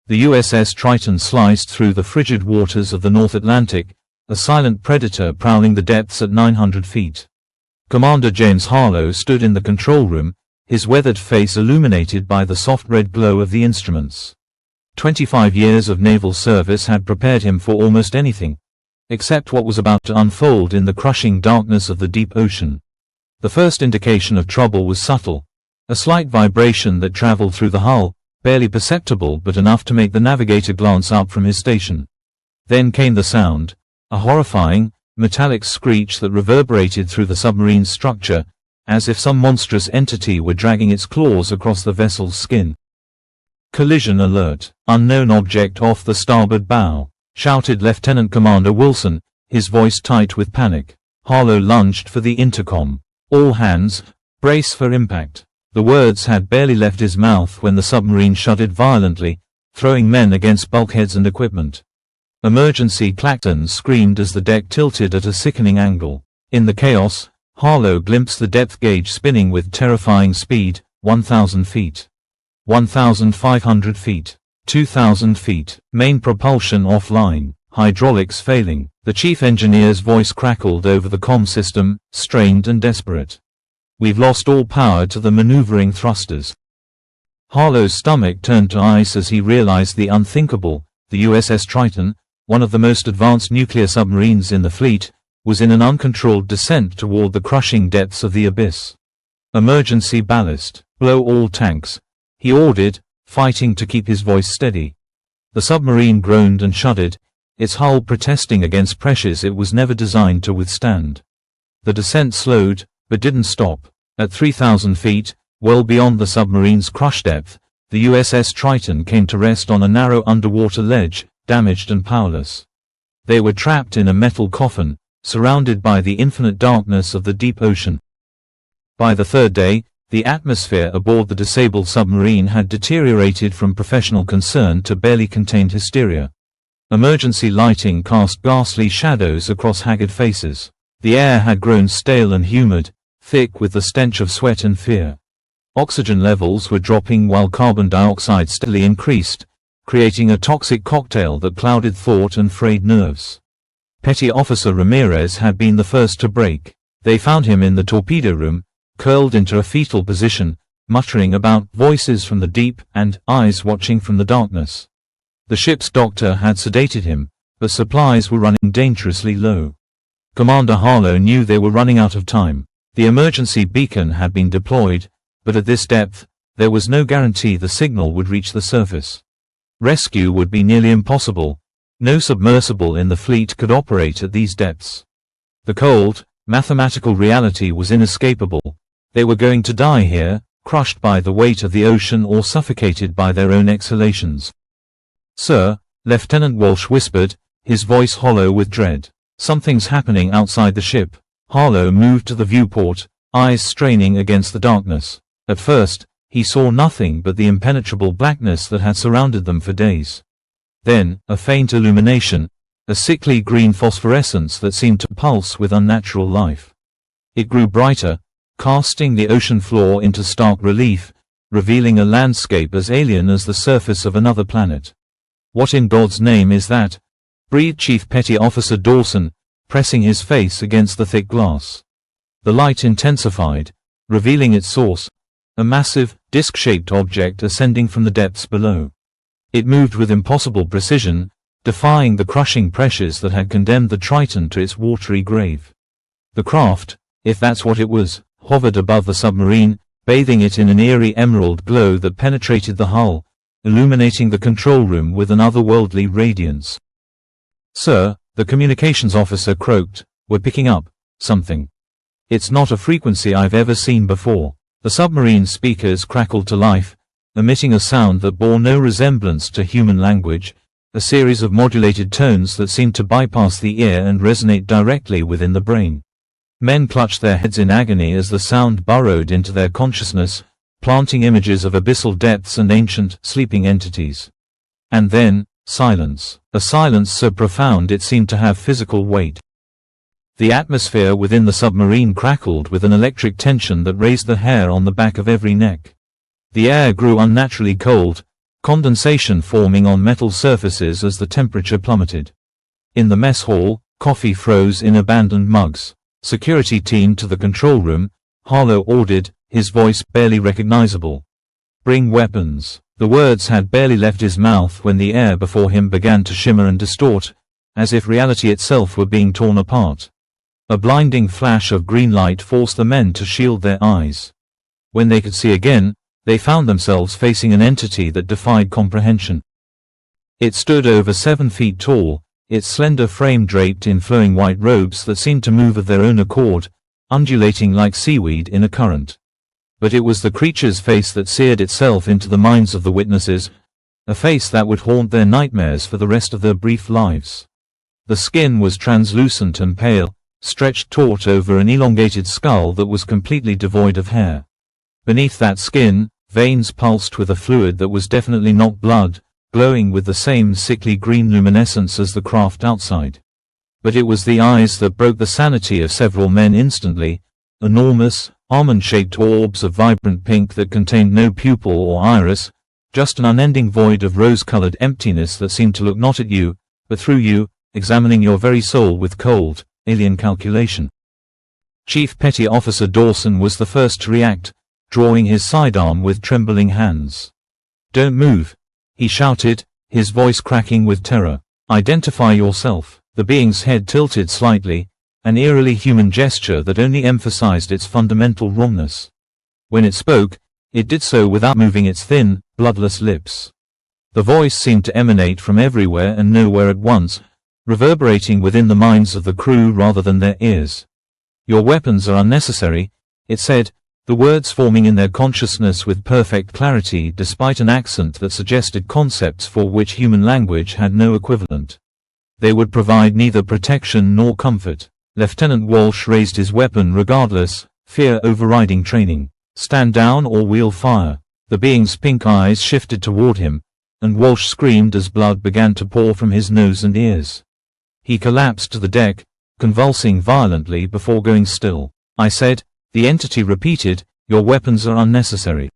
The USS Triton sliced through the frigid waters of the North Atlantic, a silent predator prowling the depths at 900 feet. Commander James Harlow stood in the control room, his weathered face illuminated by the soft red glow of the instruments. 25 years of naval service had prepared him for almost anything, except what was about to unfold in the crushing darkness of the deep ocean. The first indication of trouble was subtle, a slight vibration that traveled through the hull, barely perceptible but enough to make the navigator glance up from his station. Then came the sound, a horrifying, metallic screech that reverberated through the submarine's structure, as if some monstrous entity were dragging its claws across the vessel's skin. "Collision alert! Unknown object off the starboard bow!" shouted Lieutenant Commander Wilson, his voice tight with panic. Harlow lunged for the intercom. "All hands, brace for impact." The words had barely left his mouth when the submarine shuddered violently, throwing men against bulkheads and equipment. Emergency clactons screamed as the deck tilted at a sickening angle. In the chaos, Harlow glimpsed the depth gauge spinning with terrifying speed, 1,000 feet. 1,500 feet. 2,000 feet. Main propulsion offline. Hydraulics failing. The chief engineer's voice crackled over the comm system, strained and desperate. "We've lost all power to the maneuvering thrusters." Harlow's stomach turned to ice as he realized the unthinkable. The USS Triton, one of the most advanced nuclear submarines in the fleet, was in an uncontrolled descent toward the crushing depths of the abyss. "Emergency ballast. Blow all tanks," he ordered, fighting to keep his voice steady. The submarine groaned and shuddered, its hull protesting against pressures it was never designed to withstand. The descent slowed, but didn't stop. At 3,000 feet, well beyond the submarine's crush depth, the USS Triton came to rest on a narrow underwater ledge, damaged and powerless. They were trapped in a metal coffin, surrounded by the infinite darkness of the deep ocean. By the third day, the atmosphere aboard the disabled submarine had deteriorated from professional concern to barely contained hysteria. Emergency lighting cast ghastly shadows across haggard faces. The air had grown stale and humid, thick with the stench of sweat and fear. Oxygen levels were dropping while carbon dioxide steadily increased, creating a toxic cocktail that clouded thought and frayed nerves. Petty Officer Ramirez had been the first to break. They found him in the torpedo room, curled into a fetal position, muttering about voices from the deep and eyes watching from the darkness. The ship's doctor had sedated him, but supplies were running dangerously low. Commander Harlow knew they were running out of time. The emergency beacon had been deployed, but at this depth, there was no guarantee the signal would reach the surface. Rescue would be nearly impossible. No submersible in the fleet could operate at these depths. The cold, mathematical reality was inescapable. They were going to die here, crushed by the weight of the ocean or suffocated by their own exhalations. "Sir," Lieutenant Walsh whispered, his voice hollow with dread. "Something's happening outside the ship." Harlow moved to the viewport, eyes straining against the darkness. At first, he saw nothing but the impenetrable blackness that had surrounded them for days. Then, a faint illumination, a sickly green phosphorescence that seemed to pulse with unnatural life. It grew brighter, casting the ocean floor into stark relief, revealing a landscape as alien as the surface of another planet. "What in God's name is that?" breathed Chief Petty Officer Dawson, pressing his face against the thick glass. The light intensified, revealing its source, a massive, disc-shaped object ascending from the depths below. It moved with impossible precision, defying the crushing pressures that had condemned the Triton to its watery grave. The craft, if that's what it was, hovered above the submarine, bathing it in an eerie emerald glow that penetrated the hull, illuminating the control room with an otherworldly radiance. "Sir," the communications officer croaked, "we're picking up something. It's not a frequency I've ever seen before." The submarine speakers crackled to life, emitting a sound that bore no resemblance to human language, a series of modulated tones that seemed to bypass the ear and resonate directly within the brain. Men clutched their heads in agony as the sound burrowed into their consciousness, planting images of abyssal depths and ancient, sleeping entities. And then, silence. A silence so profound it seemed to have physical weight. The atmosphere within the submarine crackled with an electric tension that raised the hair on the back of every neck. The air grew unnaturally cold, condensation forming on metal surfaces as the temperature plummeted. In the mess hall, coffee froze in abandoned mugs. "Security team to the control room," Harlow ordered, his voice barely recognizable. "Bring weapons." The words had barely left his mouth when the air before him began to shimmer and distort, as if reality itself were being torn apart. A blinding flash of green light forced the men to shield their eyes. When they could see again, they found themselves facing an entity that defied comprehension. It stood over 7 feet tall, its slender frame draped in flowing white robes that seemed to move of their own accord, undulating like seaweed in a current. But it was the creature's face that seared itself into the minds of the witnesses, a face that would haunt their nightmares for the rest of their brief lives. The skin was translucent and pale, stretched taut over an elongated skull that was completely devoid of hair. Beneath that skin, veins pulsed with a fluid that was definitely not blood, glowing with the same sickly green luminescence as the craft outside. But it was the eyes that broke the sanity of several men instantly, enormous, almond-shaped orbs of vibrant pink that contained no pupil or iris, just an unending void of rose-colored emptiness that seemed to look not at you, but through you, examining your very soul with cold, alien calculation. Chief Petty Officer Dawson was the first to react, drawing his sidearm with trembling hands. "Don't move," he shouted, his voice cracking with terror. "Identify yourself." The being's head tilted slightly, an eerily human gesture that only emphasized its fundamental wrongness. When it spoke, it did so without moving its thin, bloodless lips. The voice seemed to emanate from everywhere and nowhere at once, reverberating within the minds of the crew rather than their ears. "Your weapons are unnecessary," it said, the words forming in their consciousness with perfect clarity despite an accent that suggested concepts for which human language had no equivalent. "They would provide neither protection nor comfort." Lieutenant Walsh raised his weapon regardless, fear overriding training. "Stand down or we'll fire." The being's pink eyes shifted toward him, and Walsh screamed as blood began to pour from his nose and ears. He collapsed to the deck, convulsing violently before going still. "I said," the entity repeated, "your weapons are unnecessary."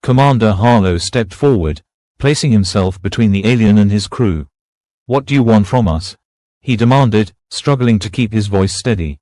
Commander Harlow stepped forward, placing himself between the alien and his crew. "What do you want from us?" he demanded, struggling to keep his voice steady.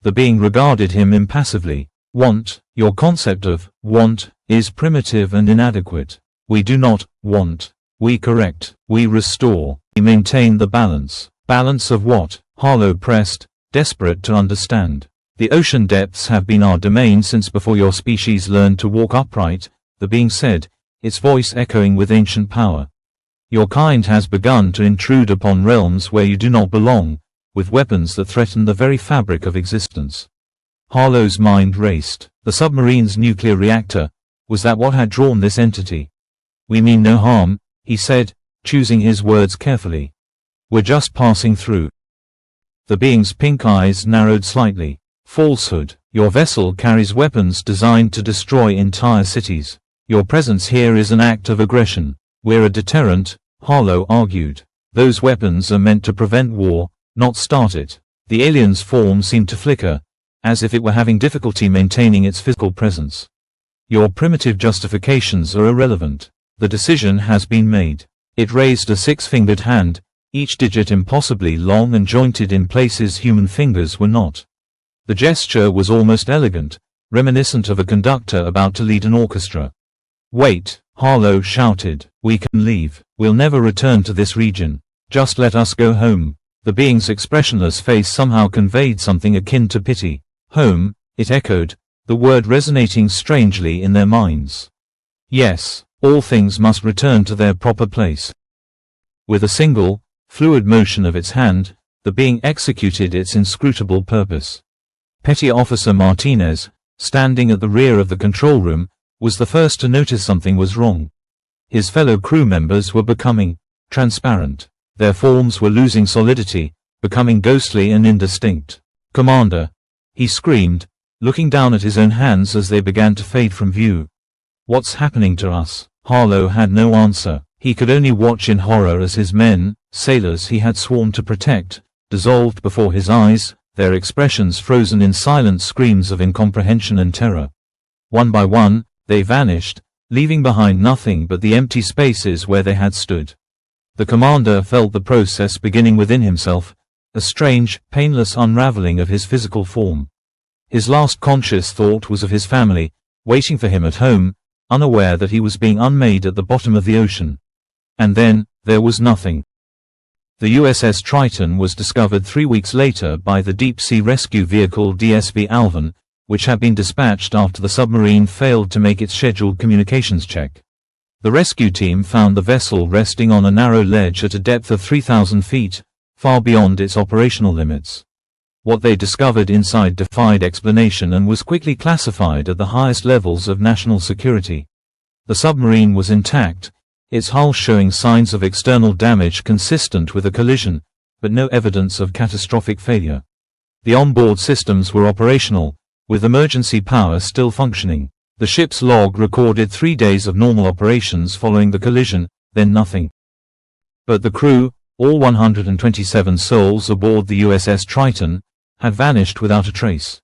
The being regarded him impassively. "Want? Your concept of want is primitive and inadequate. We do not want. We correct. We restore. We maintain the balance." "Balance of what?" Harlow pressed, desperate to understand. "The ocean depths have been our domain since before your species learned to walk upright," the being said, its voice echoing with ancient power. "Your kind has begun to intrude upon realms where you do not belong, with weapons that threaten the very fabric of existence." Harlow's mind raced. The submarine's nuclear reactor, was that what had drawn this entity? "We mean no harm," he said, choosing his words carefully. "We're just passing through." The being's pink eyes narrowed slightly. "Falsehood. Your vessel carries weapons designed to destroy entire cities. Your presence here is an act of aggression. We're a deterrent," Harlow argued. "Those weapons are meant to prevent war, not start it." The alien's form seemed to flicker, as if it were having difficulty maintaining its physical presence. "Your primitive justifications are irrelevant. The decision has been made." It raised a 6-fingered hand, each digit impossibly long and jointed in places human fingers were not. The gesture was almost elegant, reminiscent of a conductor about to lead an orchestra. "Wait," Harlow shouted. "We can leave. We'll never return to this region. Just let us go home." The being's expressionless face somehow conveyed something akin to pity. "Home," it echoed, the word resonating strangely in their minds. "Yes, all things must return to their proper place." With a single, fluid motion of its hand, the being executed its inscrutable purpose. Petty Officer Martinez, standing at the rear of the control room, was the first to notice something was wrong. His fellow crew members were becoming transparent. Their forms were losing solidity, becoming ghostly and indistinct. "Commander!" he screamed, looking down at his own hands as they began to fade from view. "What's happening to us?" Harlow had no answer. He could only watch in horror as his men, sailors he had sworn to protect, dissolved before his eyes, their expressions frozen in silent screams of incomprehension and terror. One by one, they vanished, leaving behind nothing but the empty spaces where they had stood. The commander felt the process beginning within himself, a strange, painless unraveling of his physical form. His last conscious thought was of his family, waiting for him at home, unaware that he was being unmade at the bottom of the ocean. And then, there was nothing. The USS Triton was discovered 3 weeks later by the deep-sea rescue vehicle DSV Alvin, which had been dispatched after the submarine failed to make its scheduled communications check. The rescue team found the vessel resting on a narrow ledge at a depth of 3,000 feet, far beyond its operational limits. What they discovered inside defied explanation and was quickly classified at the highest levels of national security. The submarine was intact, its hull showing signs of external damage consistent with a collision, but no evidence of catastrophic failure. The onboard systems were operational, with emergency power still functioning. The ship's log recorded 3 days of normal operations following the collision, then nothing. But the crew, all 127 souls aboard the USS Triton, had vanished without a trace.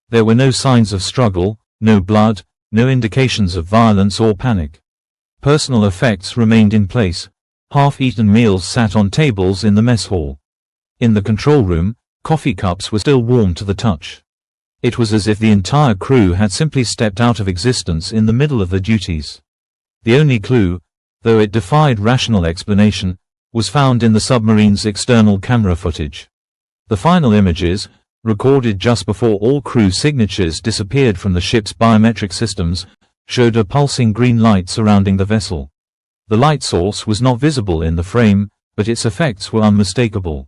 There were no signs of struggle, no blood, no indications of violence or panic. Personal effects remained in place. Half-eaten meals sat on tables in the mess hall. In the control room, coffee cups were still warm to the touch. It was as if the entire crew had simply stepped out of existence in the middle of their duties. The only clue, though it defied rational explanation, was found in the submarine's external camera footage. The final images, recorded just before all crew signatures disappeared from the ship's biometric systems, showed a pulsing green light surrounding the vessel. The light source was not visible in the frame, but its effects were unmistakable.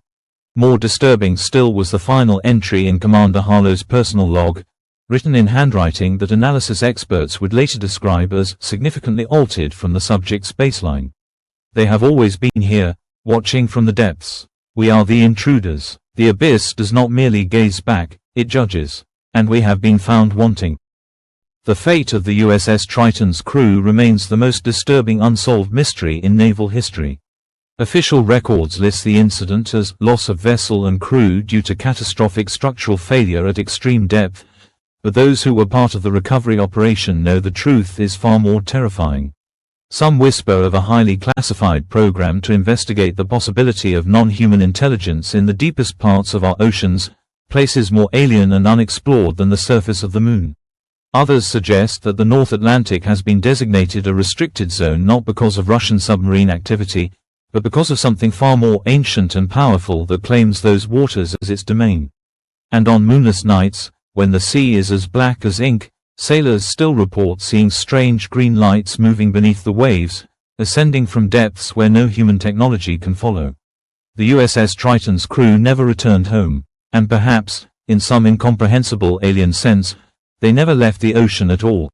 More disturbing still was the final entry in Commander Harlowe's personal log, written in handwriting that analysis experts would later describe as significantly altered from the subject's baseline. They have always been here, watching from the depths. We are the intruders. The abyss does not merely gaze back, it judges. And we have been found wanting. The fate of the USS Triton's crew remains the most disturbing unsolved mystery in naval history. Official records list the incident as loss of vessel and crew due to catastrophic structural failure at extreme depth, but those who were part of the recovery operation know the truth is far more terrifying. Some whisper of a highly classified program to investigate the possibility of non-human intelligence in the deepest parts of our oceans, places more alien and unexplored than the surface of the moon. Others suggest that the North Atlantic has been designated a restricted zone not because of Russian submarine activity, but because of something far more ancient and powerful that claims those waters as its domain. And on moonless nights, when the sea is as black as ink, sailors still report seeing strange green lights moving beneath the waves, ascending from depths where no human technology can follow. The USS Triton's crew never returned home, and perhaps, in some incomprehensible alien sense, they never left the ocean at all.